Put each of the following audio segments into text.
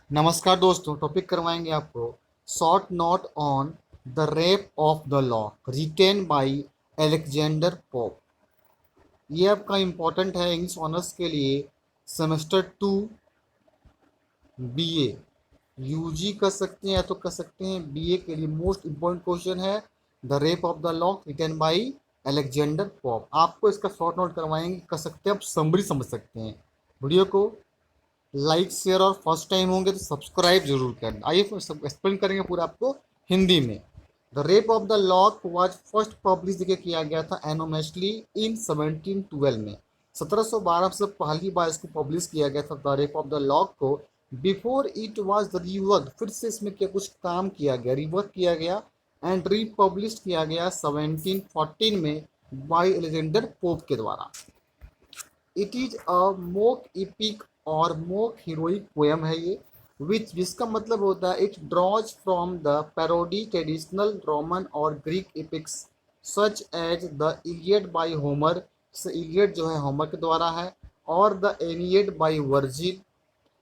नमस्कार दोस्तों, टॉपिक करवाएंगे आपको short note on the rape of the law written by Alexander pope. ये आपका इम्पोर्टेंट है इंग्लिश ऑनर्स के लिए। सेमेस्टर 2 बीए यूजी कर सकते हैं या तो कर सकते हैं बीए के लिए। मोस्ट इम्पोर्टेंट क्वेश्चन है the rape of the law written by Alexander pope. आपको इसका शॉर्ट नोट करवाएंगे, कर सकते हैं आप समरी समझ सकते हैं। वीडियो को लाइक शेयर और फर्स्ट टाइम होंगे तो सब्सक्राइब जरूर करना। आइए एक्सप्लेन करेंगे पूरा आपको हिंदी में। The rape of the lock was first publish किया गया था एनोमेस्टली इन 1712 में। 1712 से पहली बार इसको पब्लिश किया गया था the rape of the lock को। बिफोर इट वाज रिवर्क, फिर से इसमें क्या कुछ काम किया गया, रिवर्क किया गया एंड रीपब्लिश किया गया 1714 में बाय एलेक्जेंडर पोप के द्वारा। It is a mock epic और मोक हीरोइक पोएम है ये, विच जिसका मतलब होता है it draws from the parody traditional Roman और Greek epics such as the Iliad by Homer. Iliad जो है होमर के द्वारा है, और the Aeneid by Virgil.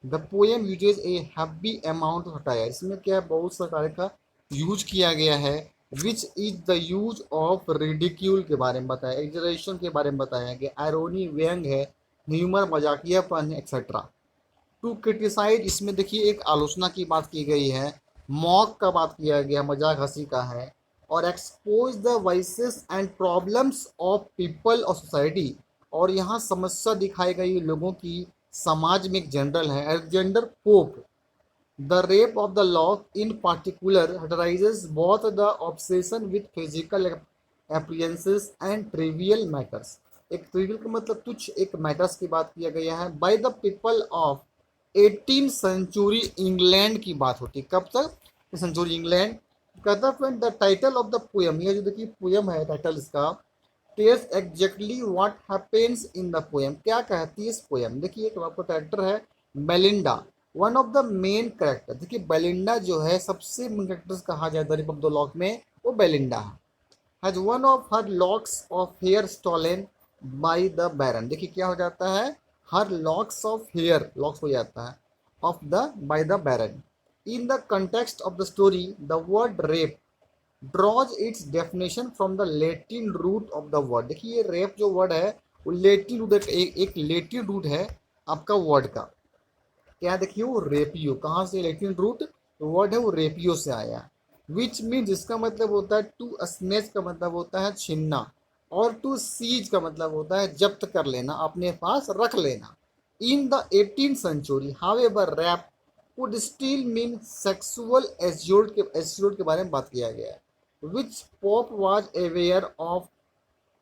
The poem uses a heavy amount of satire, इसमें क्या है बहुत सटायर का यूज किया गया है। Which is the use of ridicule के बारे में बताया, एग्जरेशन के बारे में बताया गया, आयरोनी व्यंग है, ह्यूमर मजाकियापन एक्सेट्रा। टू क्रिटिसाइज, इसमें देखिए एक आलोचना की बात की गई है, मॉक का बात किया गया, मजाक हंसी का है। और expose the vices and problems of people और सोसाइटी, और यहाँ समस्या दिखाई गई लोगों की, समाज में एक जनरल है Alexander pope. The rape of the law in particular satirizes both the obsession with physical appearances and trivial matters. एक ट्रिवियल का मतलब तुच्छ एक मैटर्स की बात किया गया है। By the people of 18 century England की बात होती है। कब तक? Century England. कहता friend the title of the poem, ये जो देखिए पोएम है टाइटल इसका, tells exactly what happens in the poem. क्या कहती है इस पोएम? देखिए एक आपका कैरेक्टर है Belinda, one of the main character. देखिए बेलिंडा जो है सबसे मेन कैरेक्टर्स कहा जाए the rape of the lock में, वो बेलिंडा है। Has one of her locks of hair stolen by the baron. देखिए क्या हो जाता है, her locks of hair locks हो जाता है of the by the baron. In the context of the story the word rape draws its definition from the Latin root of the word. देखिए ये रेप जो वर्ड है वो Latin root, एक Latin root है आपका वर्ड का। क्या देखिए वो रेपियो, कहाँ से लेटिन रूट वर्ड है वो रेपियो से आया। विच मीन, जिसका मतलब होता है टू स्नेच का मतलब होता है छीनना, और टू सीज का मतलब होता है जब्त कर लेना, अपने पास रख लेना। In the 18th century however rape would still mean sexual assault के बारे में बात किया गया है, which Pope was aware of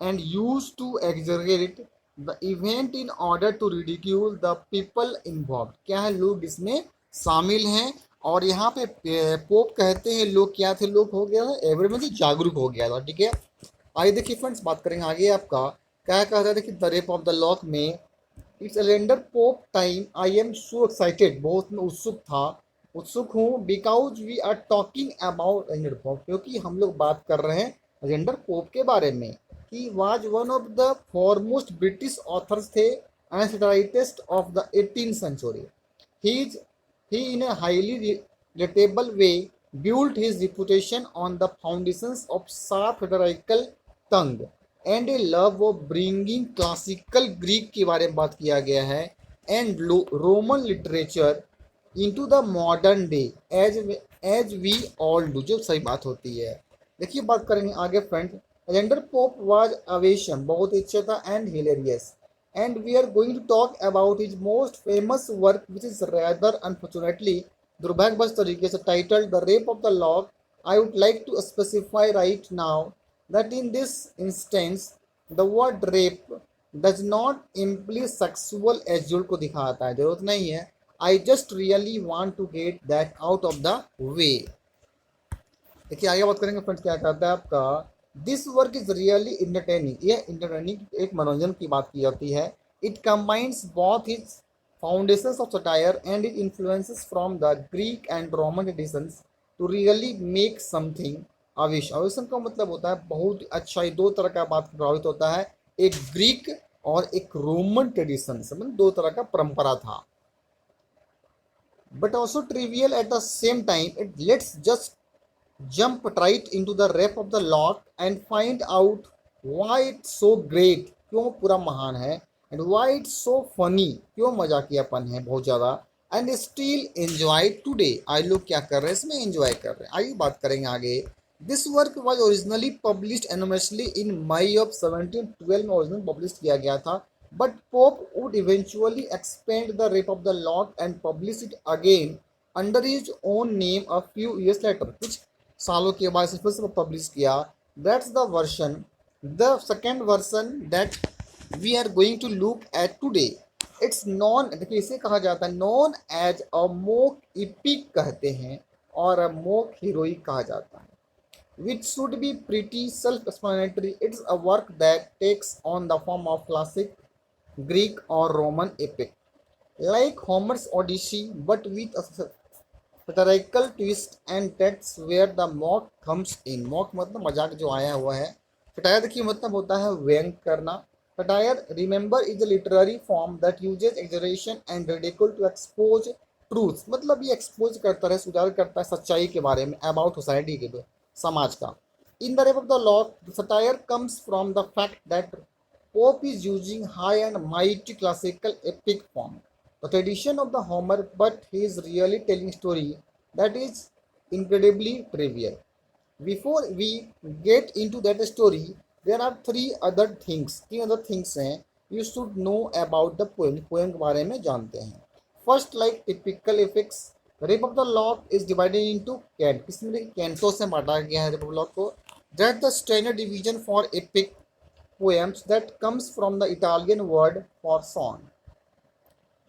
and used to exaggerate the event in order to ridicule the people involved। क्या है, लोग इसमें शामिल हैं। और यहाँ पे पोप कहते हैं लोग क्या थे, लोग हो गया था एवरी में जागरूक हो गया था। ठीक है, आइए देखिए फ्रेंड्स बात करेंगे आगे आपका क्या कहता है। देखिए the rape of the lock में, it's Alexander Pope time I am so excited, बहुत मैं उत्सुक हूँ, because we are talking about Alexander Pope, क्योंकि हम लोग बात कर रहे हैं एलेंडर पोप के बारे में। He was one of the foremost British authors थे and satirist of the 18th century। He he in a highly relatable way built his reputation on the foundations of sharp rhetorical tongue and a love of bringing. Classical Greek के बारे में बात किया गया है and Roman literature into the modern day age as we all do, जो सही बात होती है। देखिए बात करेंगे आगे friend. Alexander Pope was Augustan, बहुत ही अच्छा था, and hilarious, and we are going to talk about his most famous work which is rather unfortunately, दुर्भाग्यवश तरीके से titled the rape of the lock. I would like to specify right now that in this instance the word rape does not imply sexual assault को दिखाता है, जरूरत नहीं है। I just really want to get that out of the way। देखिए आगे बात करेंगे फ्रेंड्स, क्या कहता है आपका, this work is really entertaining, ये इंटरटेनिंग एक मनोरंजन की बात की जाती है। It combines both his foundations of satire and it influences from the Greek and Roman traditions to really make something आवेश। आवेशन का मतलब होता है बहुत अच्छा, ये दो तरह का बात प्रभावित होता है, एक ग्रीक और एक रोमन ट्रेडिशन से, मतलब दो तरह का परंपरा था। but also trivial at the same time. Let's just jump right into the rep of the lot and find out why it's so great, क्यों पूरा महान है, and why it's so funny, क्यों मजाकियापन है बहुत ज़्यादा, and still enjoy today। आज लोग क्या कर रहे हैं इसमें, एंजॉय कर रहे हैं। आइए बात करेंगे आगे। This work was originally published anonymously in May of 1712 में ओरिजिनल पब्लिश किया गया था, but Pope would eventually expand the rape of the lot and publish it again under his own name a few years later. कुछ सालों के बाद इसे फिर से पब्लिश किया। That's the version, the second version that we are going to look at today. It's known, देखिए इसे कहा जाता है known as a mock epic कहते हैं, और अ मोक हीरोइक कहा जाता है, which should be pretty self-explanatory। It's a work that takes on the form of classic Greek or Roman epic, like Homer's Odyssey, but with a satirical twist, and that's where the mock comes in। mock मतलब मजाक जो आया हुआ है। satire देखिए मतलब होता है व्यंग करना। satire, remember, is a literary form that uses exaggeration and ridicule to expose truth। मतलब ये expose करता है, उजागर करता है सच्चाई के बारे में, about society के, समाज का। In the rape of the lock, the satire comes from the fact that Pope is using high and mighty classical epic form, the tradition of the Homer, but he is really telling story that is incredibly trivial। Before we get into that story, there are तीन other things हैं you should know about the poem। poem के बारे में जानते हैं। First, like typical effects, Rape of the Lock is divided into cant। किसमें canto से बांटा गया है Rape of the Lock को। That's the standard division for epic poems that comes from the Italian word for song।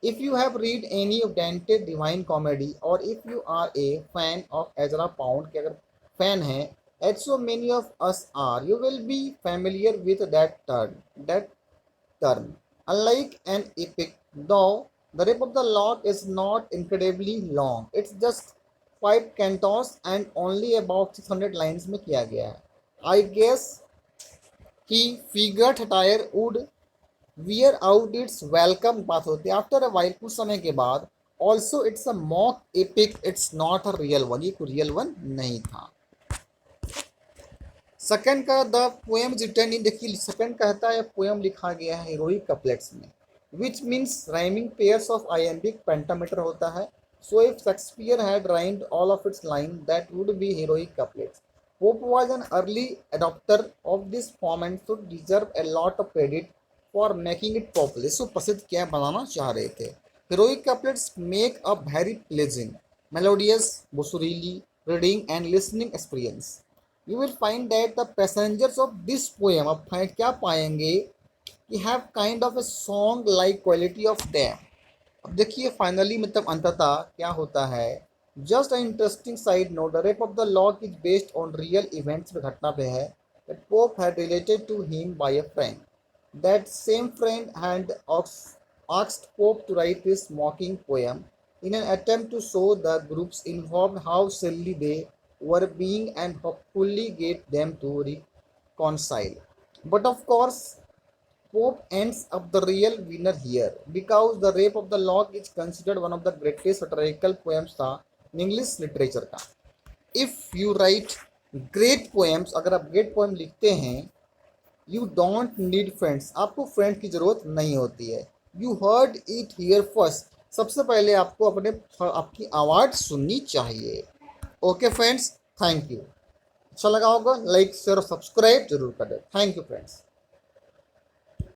If you have read any of Dante's Divine Comedy, or if you are a fan of Ezra Pound के अगर fan हैं, as so many of us are, you will be familiar with that term। Unlike an epic, though, the Rape of the Lock is not incredibly long। It's just 5 cantos and only about 600 lines में किया गया है। I guess he figured satire would wear out its welcome। बात होती है after a while, कुछ समय के बाद। Also it's a mock epic, it's not a real one, ये कोई रियल वन नहीं था। सेकंड का द पोएम रिटन इन, देखिए सेकंड कहता है पोएम लिखा गया है हीरोइक कपलेट्स में, which means rhyming pairs of iambic pentameter होता है। So if Shakespeare had rhymed all of its line that would be heroic couplets. Pope was an early adopter of this form and should deserve a lot of credit for making it popular। इसको प्रसिद्ध क्या बनाना चाह रहे थे। Heroic couplets make a very pleasant, melodious, सुरीली reading and listening experience. You will find that the passengers of this poem, अब क्या पाएंगे कि have kind of a song like quality of them. अब देखिए फाइनली मतलब अंततः क्या होता है। Just a interesting side note, the rape of the lock is based on real events पे, घटना पे है। That Pope had related to him by a friend. That same friend had asked Pope to write this mocking poem in an attempt to show the groups involved how silly they were being and hopefully get them to reconcile। But of course, Pope ends up the real winner here, because the Rape of the Lock is considered one of the greatest satirical poems था English literature का। If you right great poems, अगर आप great poem लिखते हैं, you don't need friends, आपको friend की ज़रूरत नहीं होती है। You heard it here first, सबसे पहले आपको आपकी आवाज़ सुननी चाहिए। Okay friends, thank you. अच्छा लगा होगा लाइक शेयर और सब्सक्राइब जरूर करें। Thank you friends.